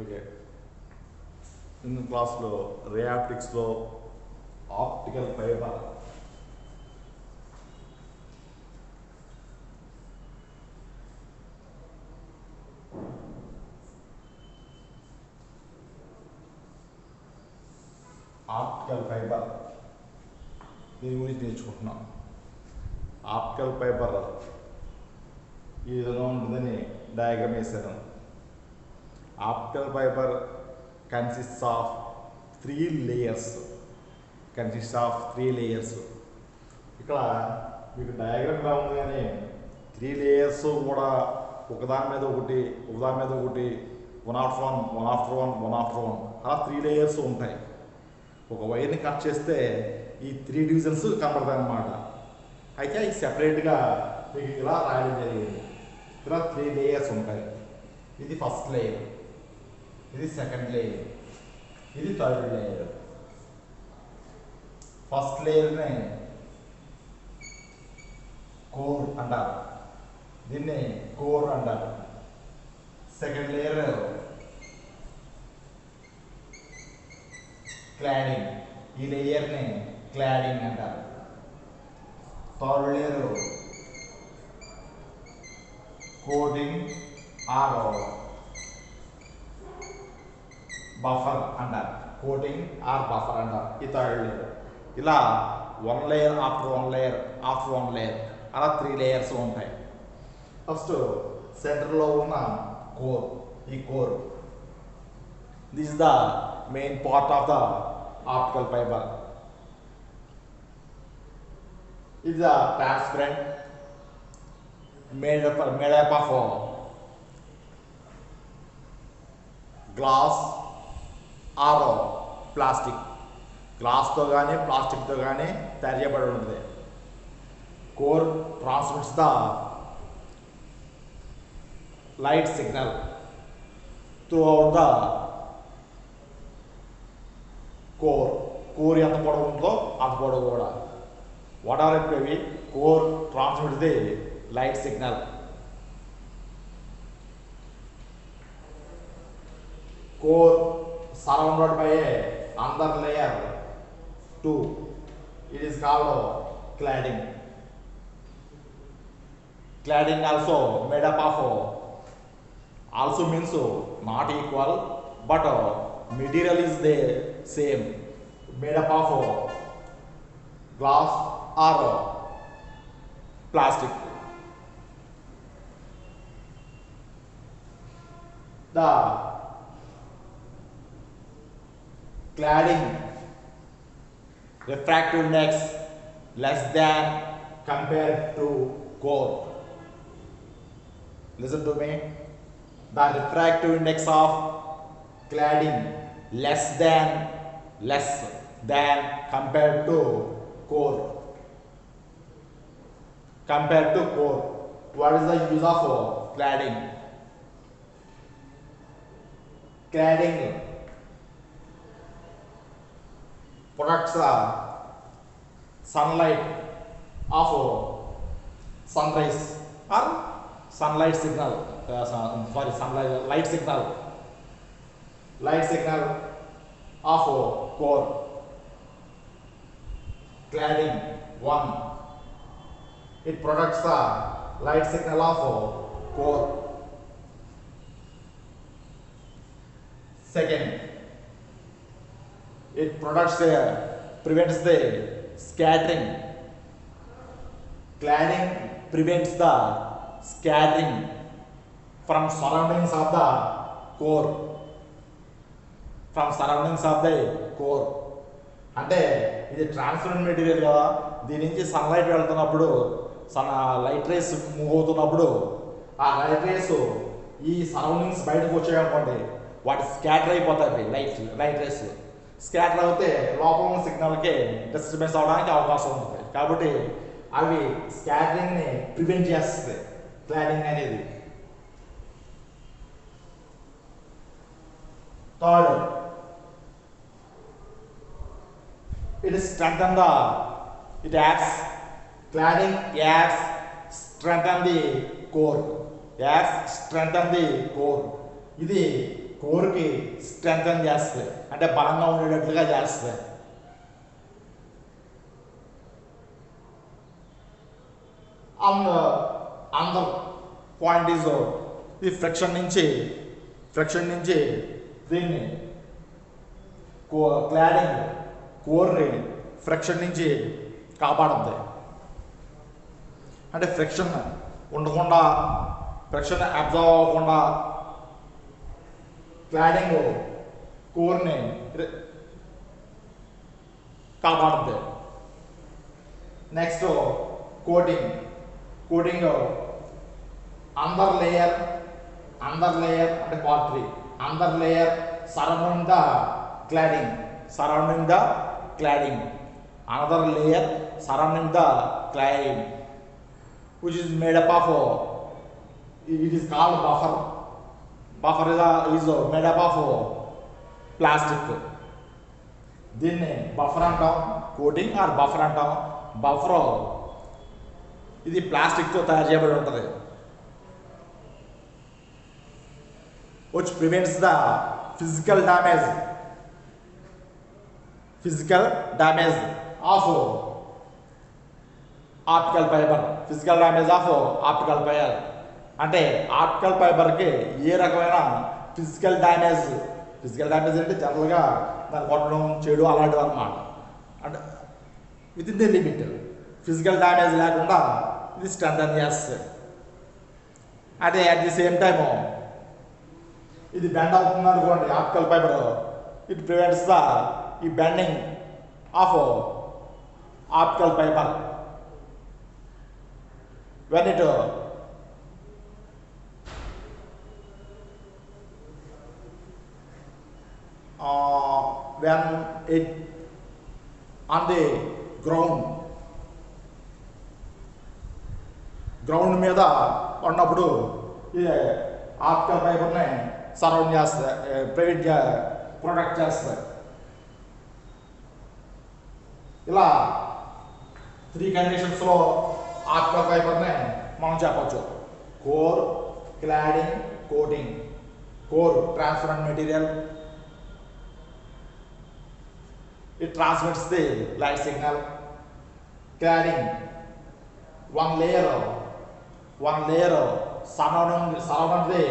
Okay in క్లాస్లో రే ఆప్టిక్స్లో optical fibre దీని గురించి నేర్చుకుంటున్నాం. ఆప్టికల్ ఫైబర్ ఈ విధంగా ఉంటుందని డయాగ్రామ్ వేశాను. Optical fibre consists of three layers. ఇక్కడ మీకు డయాగ్రామ్ లా ఉంది కానీ 3 లేయర్స్ కూడా ఒకదాని మీద ఒకటి వన్ ఆఫ్టర్ వన్ అలా 3 లేయర్స్ ఉంటాయి. ఒక వైర్ని కట్ చేస్తే ఈ 3 డివిజన్స్ కనపడతాయి అన్నమాట. అయితే ఇది సెపరేట్గా మీకు ఇలా రాయడం జరిగింది. ఇలా 3 లేయర్స్ ఉంటాయి. ఇది ఫస్ట్ లేయర్, ఇది సెకండ్ లేయర్, ఇది థర్డ్ లేయర్. ఫస్ట్ లేయర్ని కోర్ అంటారు, దీన్ని కోర్ అంటారు. సెకండ్ లేయర్ క్లాడింగ్, ఈ లేయర్ని క్లాడింగ్ అంటారు. Third layer coating or buffer అంటారు. ఈ థర్డ్ లేయర్. ఇలా 1 లేయర్ ఆఫ్టర్ 1 లేయర్ అలా 3 లేయర్స్ ఉంటాయి. ఫస్ట్ సెంటర్లో ఉన్న కోర్, ఈ core this is the main part of the optical fibre. It is a transparent made up of glass or plastic. గ్లాస్తో కానీ ప్లాస్టిక్తో కానీ తయారు చేయబడి ఉంటుంది. Core transmits the light signal through out the core ఎంత పొడవు ఉందో అంత పొడవు కూడా whatever it may be, core transmits the light signal. Core surrounded by another layer 2. It is called cladding. Cladding also made up of, also means not equal, but material is the same, made up of glass or plastic. The cladding refractive index less than compared to core. Listen to me. The refractive index of cladding less than compared to core. What is the use of cladding? Cladding protects the sunlight of sunrise or sunlight signal. Light signal of core. Cladding 1, it protects the light signal of core. Second, it prevents the scattering. Cladding prevents the scattering from surroundings of the core. అంటే ఇది transparent material కదా, దీని నుంచి sunlight వెళ్తున్నప్పుడు light race move అవుతున్నప్పుడు ఆ light race ఈ surroundings బయటకు వచ్చాయనుకోండి, వాటి స్కాటర్ అయిపోతాయి. లైట్ రేస్ స్కాటర్ అవుతే లోపల ఉన్న సిగ్నల్కి డిస్టర్బెన్స్ అవడానికి అవకాశం ఉంటుంది. కాబట్టి అవి స్కాటరింగ్ని ప్రివెంట్ చేస్తుంది క్లాడింగ్ అనేది. Third, cladding adds strengthen the core. ఇది కోర్కి స్ట్రెంగ్తన్ చేస్తుంది, అంటే బలంగా ఉండేటట్లుగా చేస్తుంది. అండ్ అందర్ పాయింట్ ఈజ్ ఈ ఫ్రిక్షన్ నుంచి దీన్ని క్లాడింగ్ కోర్ని ఫ్రిక్షన్ నుంచి కాపాడుద్ది. అంటే ఫ్రిక్షన్ ఉండకుండా, ఫ్రిక్షన్ అబ్జర్వ్ అవ్వకుండా క్లాడింగ్ కోర్ని కాపాడుద్ది. నెక్స్ట్ కోటింగ్ అండర్ లేయర్ అంటే part 3 under layer surrounding the cladding another layer surrounding the cladding which is made up of it is called buffer is made up of plastic. దీన్ని buffer అంటాం, coating or buffer అంటాం. Buffer ఇది ప్లాస్టిక్తో తయారు చేయబడి ఉంటుంది, which prevents the physical damage of optical fibre. అంటే optical ఫైబర్కి ఏ రకమైన physical damage అంటే జనరల్గా దాన్ని కొట్టడం, చేయడం అలాంటివి అన్నమాట. అంటే within the limit, physical damage లేకుండా ఇది స్ట్రెంథన్ చేస్తుంది. అంటే అట్ ది సేమ్ టైము ఇది బెండ్ అవుతుంది అనుకోండి optical fibre, it prevents the ఈ bending of optical fibre when it on the ground మీద ఉన్నప్పుడు ఇది ఆప్టికల్ ఫైబర్ని సరౌండ్ చేస్తుంది, ప్రొటెక్ట్ చేస్తుంది. ఇలా 3 కండిషన్స్లో ఆప్టికల్ ఫైబర్ని మనం చెప్పచ్చు. Core, cladding, coating. Core transparent material, it transmits the light signal. Cladding one layer surrounding the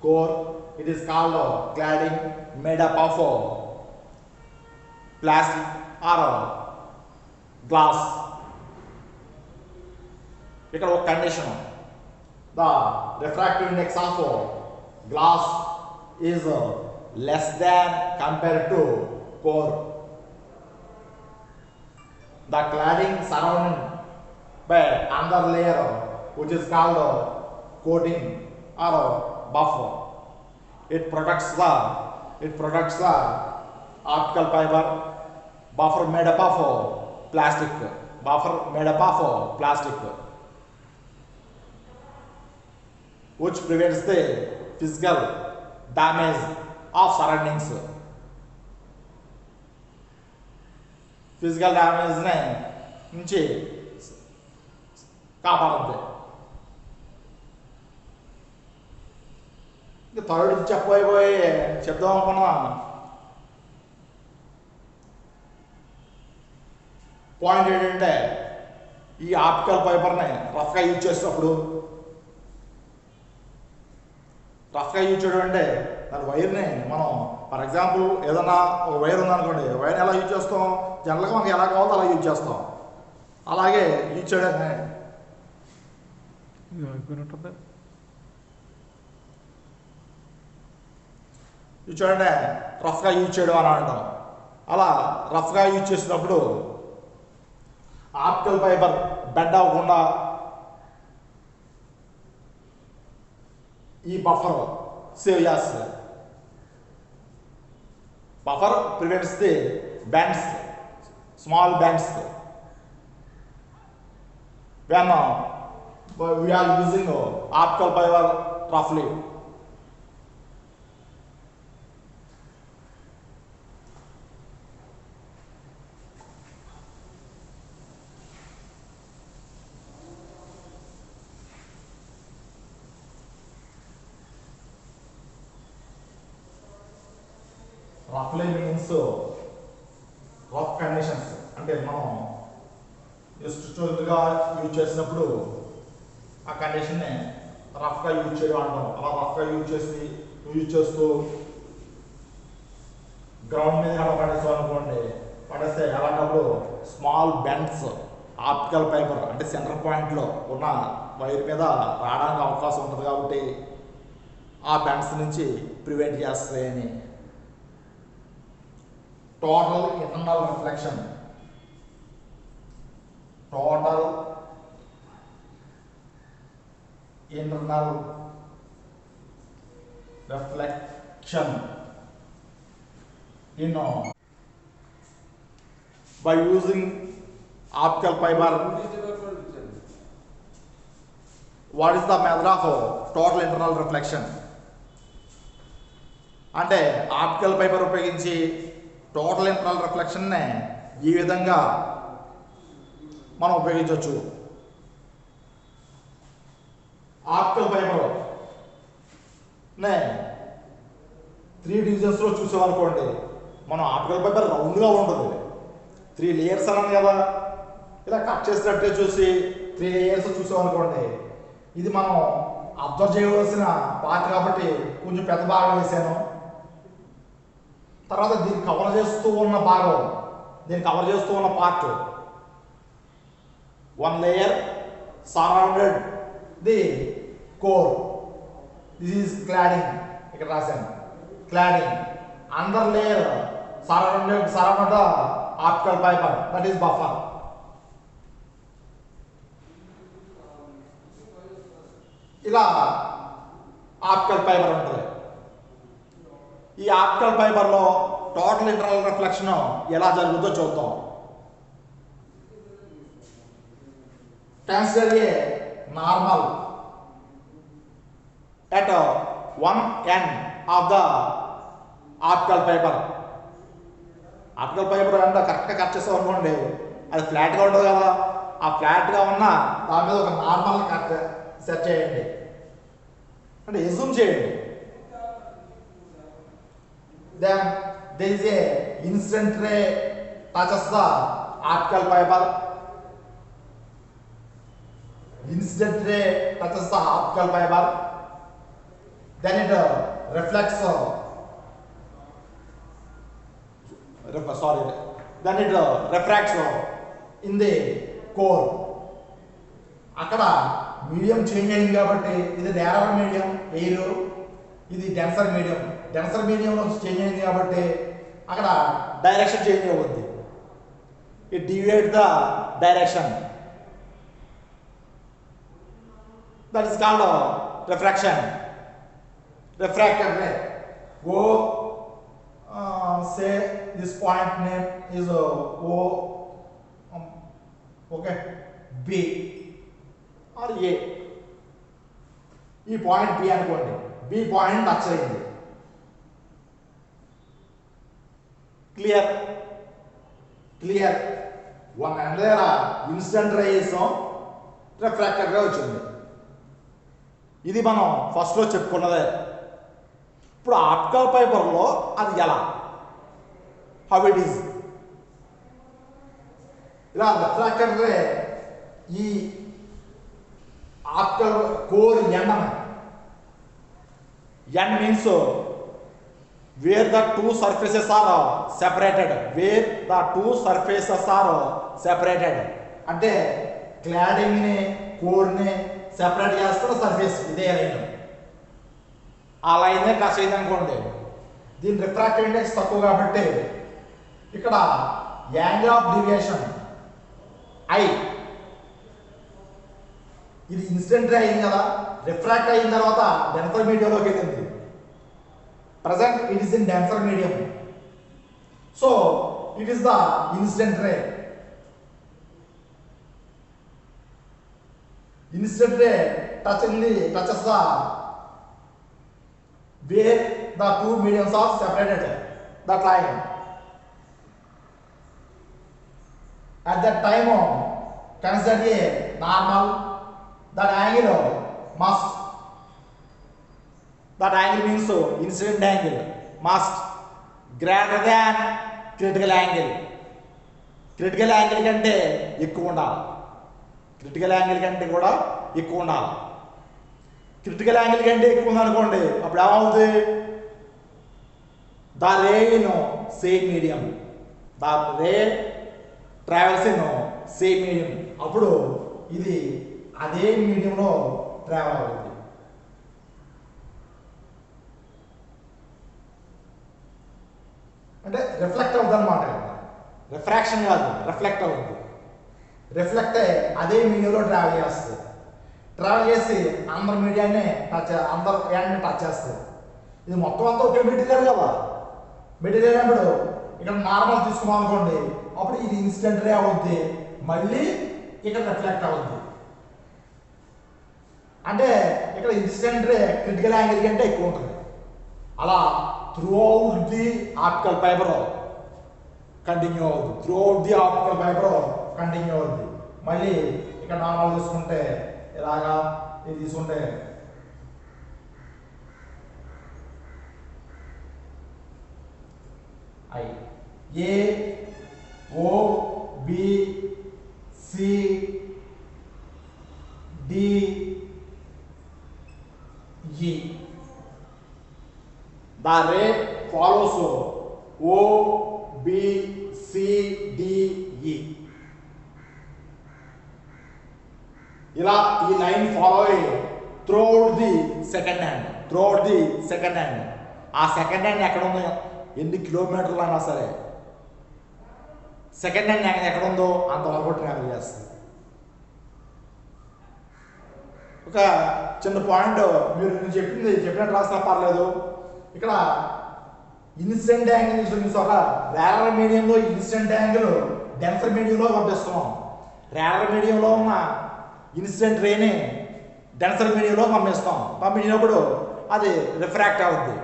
core, it is called cladding, made up of plastic or glass. ఇక్కడ ఒక condition, the refractive index of glass is less than compared to core. The cladding surrounded by another layer which is called coating or buffer. It protects the optical fiber. Buffer made up of plastic. Which prevents the physical damage of surroundings. Physical డ్యామేజ్ని నుంచి కాపాడుద్ది. ఇంకా third చెప్దాం అనుకున్న point ఏంటంటే, ఈ optical ఫైబర్ని రఫ్గా యూజ్ చేసినప్పుడు, రఫ్గా యూజ్ చేయడం అంటే దాని వైర్ని మనం ఫర్ ఎగ్జాంపుల్ ఏదన్నా ఒక వైర్ ఉందనుకోండి, వైర్ని ఎలా యూజ్ చేస్తాం, జనరల్గా మనకి ఎలా కావాలో అలా యూజ్ చేస్తాం. అలాగే యూజ్ చేయడమే చూడండి రఫ్గా యూజ్ చేయడం అని అంటాం. అలా రఫ్గా యూజ్ చేసినప్పుడు ఆప్టికల్ ఫైబర్ బెండ్ అవ్వకుండా ఈ బఫర్ సేవ్ చేస్తుంది. Buffer prevents the bends, small bends. When we are using optical fiber roughly. రఫ్లీ మీన్స్ రఫ్ కండిషన్స్. అంటే మనం ఎస్ట్రుగా యూజ్ చేసినప్పుడు ఆ కండిషన్ని రఫ్గా యూజ్ చేయడం అంటాం. అలా రఫ్గా యూజ్ చేస్తూ గ్రౌండ్ మీద ఎలా పడేస్తాం అనుకోండి, పడేస్తే అలాంటప్పుడు స్మాల్ బెండ్స్ ఆప్టికల్ ఫైబర్ అంటే సెంటర్ పాయింట్లో ఉన్న వైర్ మీద రావడానికి అవకాశం ఉంటుంది కాబట్టి ఆ బెండ్స్ నుంచి ప్రివెంట్ చేస్తాయని. Total internal reflection, total internal reflection by using optical fiber. What is the method of total internal reflection? అంటే ఆప్టికల్ ఫైబర్ ఉపయోగించి టోటల్ ఇంటర్నల్ రిఫ్లెక్షన్ని ఈ విధంగా మనం ఉపయోగించవచ్చు. ఆప్టికల్ ఫైబర్ నే 3 డివిజన్స్లో చూసామనుకోండి, మనం ఆప్టికల్ ఫైబర్ రౌండ్గా ఉంటుంది, 3 లేయర్స్ అన్నాను కదా, ఇలా కట్ చేసినట్టే చూసి 3 లేయర్స్ చూసామనుకోండి, ఇది మనం అబ్జర్వ్ చేయవలసిన పార్ట్ కాబట్టి కొంచెం పెద్ద భాగం వేసాను. తర్వాత దీన్ని కవర్ చేస్తూ ఉన్న భాగం, దీన్ని కవర్ చేస్తూ ఉన్న part 1 layer surrounded the core, this is cladding, ఇక్కడ రాశాను cladding. Under layer surrounded optical fibre, that is buffer. ఇలా ఆప్టికల్ ఫైబర్ ఉంటుంది. ఈ ఆప్టికల్ ఫైబర్లో టోటల్ ఇంటర్నల్ రిఫ్లెక్షన్ ఎలా జరుగుతుందో చూద్దాం. Consider A normal at one end of the optical fiber. Optical fibre అంటే కరెక్ట్గా కట్ చేస్తాం అనుకోండి, అది ఫ్లాట్గా ఉంటుంది కదా, ఆ ఫ్లాట్గా ఉన్న దాని మీద ఒక నార్మల్ కట్ సెట్ చేయండి, అంటే ఎజూమ్ చేయండి. Then there is a incident ray touches the optical fiber. Incident ray touches the optical fiber. Then it reflects. Then it refracts in the core. అక్కడ మీడియం చేంజ్ అయింది కాబట్టి ఇది నేరర్ medium air, ఇది denser medium. Denser మీడియంలో change అయింది కాబట్టి అక్కడ direction change అవుద్ది. It deviate the direction, that is called refraction. Refracted ray. Go say this point name is O, okay, B or A. ఈ పాయింట్ B అనుకోండి, B point touch అయింది. Clear clear. One and దగ్గర incident ray చేసాం, refracted ray వచ్చింది. ఇది మనం ఫస్ట్లో చెప్పుకున్నదే. ఇప్పుడు ఆప్టికల్ ఫైబర్లో అది ఎలా, హౌ ఇట్ ఈజ్, ఇలా రిఫ్రాక్టెడ్ రే ఈ optical core and means where the two surfaces are separated, where the two surfaces are separated అంటే క్లాడింగ్ని కోర్ని సెపరేట్ చేస్తున్న సర్ఫేస్ ఇదే లైన్. ఆ లైనే టచ్ అయింది అనుకోండి, దీని రిఫ్రాక్టివ్ ఇండెక్స్ తక్కువ కాబట్టి ఇక్కడ యాంగిల్ ఆఫ్ డీవియేషన్ ఐ, ఇది ఇన్సిడెంట్ అయింది కదా, రిఫ్రాక్ట్ అయిన తర్వాత డెన్సర్ మీడియంలోకి వెళ్ళింది. Present it is in denser medium, so it is the incident ray. Incident ray touches the where the two mediums are separated, that line. At that time, consider a normal, that angle must, that angle means incident angle must greater than critical angle. Critical angle కంటే ఎక్కువ ఉండాలి. Critical angle కంటే కూడా ఎక్కువ ఉండాలి. Critical angle కంటే ఎక్కువ ఉందనుకోండి, అప్పుడు ఏమవుతుంది? The ray in same medium, the ray travels in same medium. అప్పుడు ఇది అదే మీడియంలో ట్రావెల్ అవుతుంది. అంటే రిఫ్లెక్ట్ అవుతుంది అన్నమాట. రిఫ్రాక్షన్ కాదు, రిఫ్లెక్ట్ అవుతుంది. రిఫ్లెక్ట్ అయ్యి అదే మీడియంలో ట్రావెల్ చేస్తుంది. ట్రావెల్ చేసి అందరి మీడియాన్ని అందరి యాండ్ని టచ్ చేస్తుంది. ఇది మొత్తం అంతా ఒకే మెటీరియల్ కదా. మెటీరియల్ అప్పుడు ఇక్కడ నార్మల్ తీసుకున్నాం అనుకోండి, అప్పుడు ఇది ఇన్స్టెంట్ రే అవుద్ది, మళ్ళీ ఇక్కడ రిఫ్లెక్ట్ అవుద్ది. అంటే ఇక్కడ ఇన్స్టెంట్ రే క్రిటికల్ యాంగిల్ కంటే ఎక్కువ ఉంటుంది. అలా throughout the optical fibre continue అవుతుంది. Throughout the optical fibre continue అవుతుంది. మళ్ళీ ఇక్కడ నార్మల్ తీసుకుంటే ఇలాగా, ఇది తీసుకుంటే I A O B C D E. The ray follows O, B, C, D, E. ఇలా ఈ లైన్ ఫాలో అయ్యి throughout the second hand, throughout the second hand. ఆ సెకండ్ హ్యాండ్ ఎక్కడ ఉందో, ఎన్ని కిలోమీటర్లు అయినా సరే సెకండ్ హ్యాండ్ ఎక్కడ ఉందో అంతవరకు ట్రావెల్ చేస్తుంది. ఒక చిన్న పాయింట్, మీరు నేను చెప్పినట్టు రాసినా పర్లేదు. ఇక్కడ ఇన్సిడెంట్ యాంగిల్ చూసాక రేలర్ మీడియంలో ఇన్సిడెంట్ యాంగిల్ డెన్సర్ మీడియంలో పంపిస్తున్నాం. రేలర్ మీడియంలో ఉన్న ఇన్సిడెంట్ రేని డెన్సర్ మీడియంలో పంపించినప్పుడు అది రిఫ్రాక్ట్ అవుద్ది.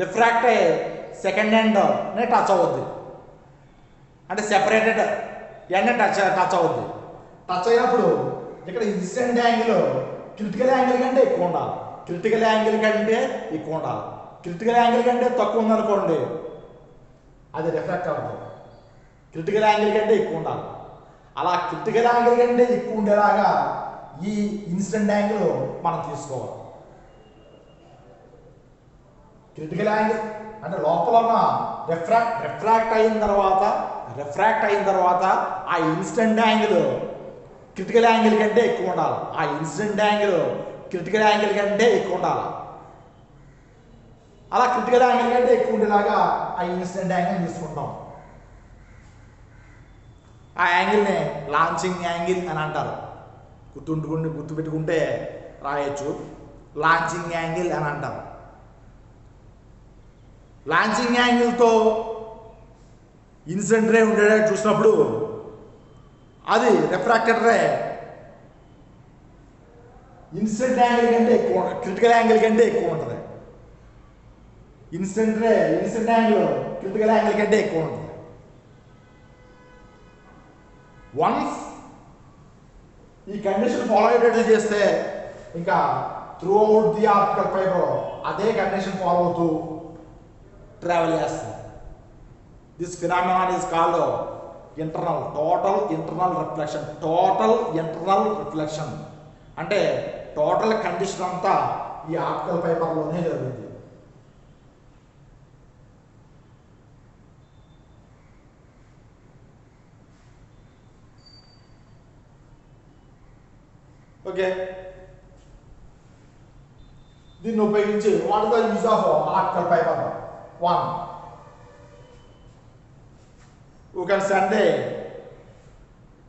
రిఫ్రాక్ట్ అయ్యి సెకండ్ హ్యాండ్నే టచ్ అవుద్ది. అంటే సెపరేటెడ్ ఎండ్ టచ్ అవుద్ది. టచ్ అయినప్పుడు ఇక్కడ ఇన్సిడెంట్ యాంగిల్ క్రిటికల్ యాంగిల్ కంటే ఎక్కువ ఉండాలి. క్రిటికల్ యాంగిల్ కంటే ఎక్కువ ఉండాలి. క్రిటికల్ యాంగిల్ కంటే తక్కువ ఉందనుకోండి, అది రిఫ్లెక్ట్ అవుతుంది. క్రిటికల్ యాంగిల్ కంటే ఎక్కువ ఉండాలి. అలా క్రిటికల్ యాంగిల్ కంటే ఎక్కువ ఉండేలాగా ఈ ఇన్సిడెంట్ యాంగిల్ మనం తీసుకోవాలి. క్రిటికల్ యాంగిల్ అంటే లోపల ఉన్న రిఫ్రాక్ట్ అయిన తర్వాత ఆ ఇన్సిడెంట్ యాంగిల్ క్రిటికల్ యాంగిల్ కంటే ఎక్కువ ఉండాలి. ఆ ఇన్సిడెంట్ యాంగిల్ క్రిటికల్ యాంగిల్ కంటే ఎక్కువ ఉండాలి. అలా క్రిటికల్ యాంగిల్ కంటే ఎక్కువ ఉండేలాగా ఆ ఇన్సిడెంట్ యాంగిల్ తీసుకుంటాం. ఆ యాంగిల్ని లాంచింగ్ యాంగిల్ అని అంటారు. గుర్తుపెట్టుకుంటే రాయొచ్చు, లాంచింగ్ యాంగిల్ అని అంటారు. లాంచింగ్ యాంగిల్తో ఇన్సిడెంట్ రే ఉండేటట్టు చూసినప్పుడు అది రిఫ్రాక్టెడ్ రే ఇన్సిడెంట్ యాంగిల్ కంటే ఎక్కువ, క్రిటికల్ యాంగిల్ కంటే ఎక్కువ ఉంటుంది. ఇన్సిడెంట్ యాంగిల్ క్రిటికల్ యాంగిల్ కంటే ఎక్కువ ఉంటుంది. వన్స్ ఈ కండిషన్ ఫాలో అయ్యేటట్టు చేస్తే ఇంకా through out the optical fibre అదే కండిషన్ ఫాలో అవుతూ ట్రావెల్ చేస్తుంది. This phenomenon is called total internal reflection. అంటే టోటల్ కండిషన్ అంతా ఈ ఆప్టికల్ ఫైబర్లోనే జరుగుతుంది. ఓకే, దీన్ని ఉపయోగించి what is the use of optical fibre? 1, you can send a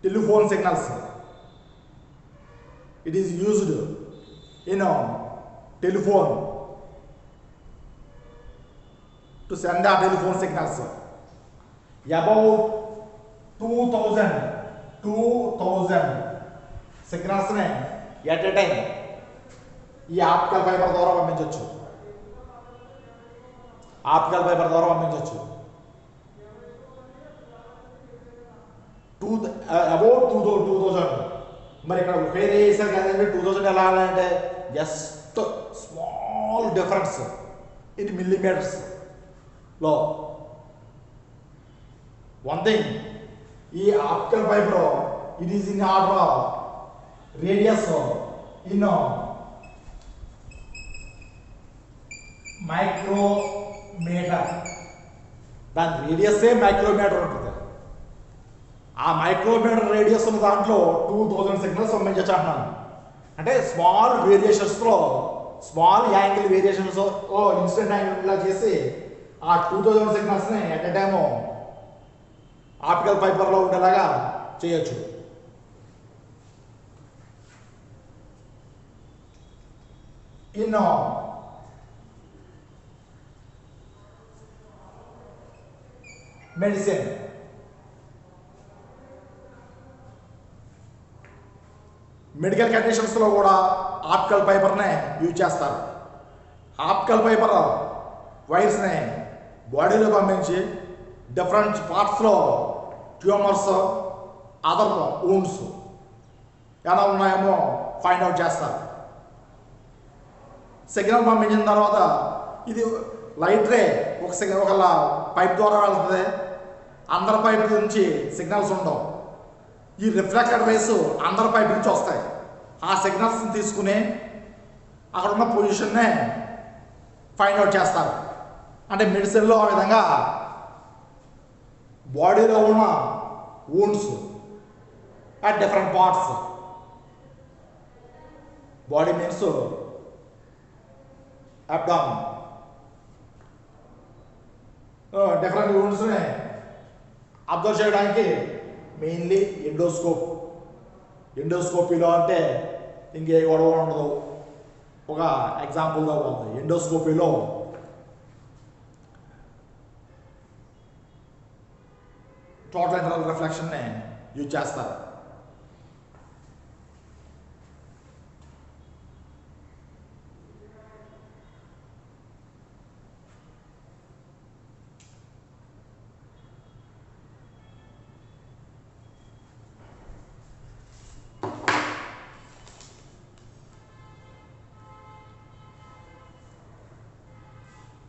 telephone signals. It is used in a telephone to send the telephone signals. About 2000 signals ne at a time ఈ optical fibre ద్వారా పంపించవచ్చు. About 2000. మరి ఇక్కడ పేరు వేసారు కదండి, 2000 ఎలా అంటే జస్ట్ స్మాల్ డిఫరెన్స్ ఇన్ మిల్లీమీటర్స్లో వన్ థింగ్, ఈ optical fibre it is in order of radius in micrometre. దాని రేడియస్సే మైక్రోమీటర్ ఉంటుంది. ఆ మైక్రోమీటర్ రేడియస్ ఉన్న దాంట్లో 2000 సిగ్నల్స్ పంపించచ్చు అంటున్నాను. అంటే స్మాల్ వేరియేషన్స్లో, small angle variations instant angle ఇలా చేసి ఆ 2000 సిగ్నల్స్ని ఎట్ ఎ టైము ఆప్టికల్ ఫైబర్లో ఉండేలాగా చేయొచ్చు. ఇన్ మెడిసిన్, మెడికల్ కండిషన్స్లో కూడా ఆప్టికల్ ఫైబర్నే యూజ్ చేస్తారు. ఆప్టికల్ ఫైబర్ వైర్స్ని బాడీలో పంపించి డిఫరెంట్ పార్ట్స్లో ట్యూమర్స్, అదర్ వూండ్స్ ఎలా ఉన్నాయేమో ఫైండ్ అవుట్ చేస్తారు. సిగ్నల్ పంపించిన తర్వాత ఇది లైట్ రే ఒక పైప్ ద్వారా వెళ్తుంది. అందరి పైప్ నుంచి సిగ్నల్స్ ఉండవు. ఈ రిఫ్లెక్టెడ్ రేస్ అందరి పైప్ నుంచి వస్తాయి. ఆ సిగ్నల్స్ని తీసుకుని అక్కడ ఉన్న పొజిషన్నే ఫైండ్ అవుట్ చేస్తారు. అంటే మెడిసిన్లో ఆ విధంగా బాడీలో ఉన్న wounds at different parts, body means abdomen, different వూండ్స్ని అబ్జర్వ్ చేయడానికి మెయిన్లీ ఎండోస్కోపీలో అంటే ఇంకే గొడవ ఉండదు. ఒక ఎగ్జాంపుల్గా ఉంది. ఎండోస్కోపీలో టోటల్ ఇంటర్నల్ రిఫ్లెక్షన్ని యూజ్ చేస్తారు.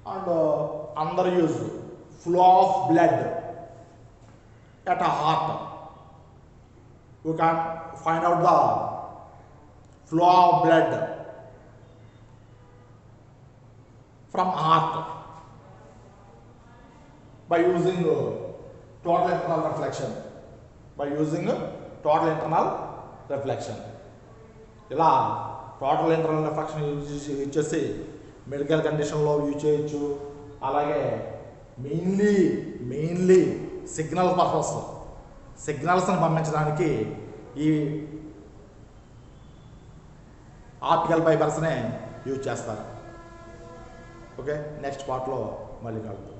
And another use, flow of blood at a heart. You can find out the flow of blood from heart by using total internal reflection. ఇలా టోటల్ ఇంటర్నల్ రిఫ్లెక్షన్ యూజ్ చేసి medical కండిషన్లో use చేయొచ్చు. అలాగే mainly signal purpose, సిగ్నల్స్ని పంపించడానికి ఈ optical ఫైబర్స్నే use చేస్తారు. Okay, next పార్ట్లో మళ్ళీ కలుద్దాం.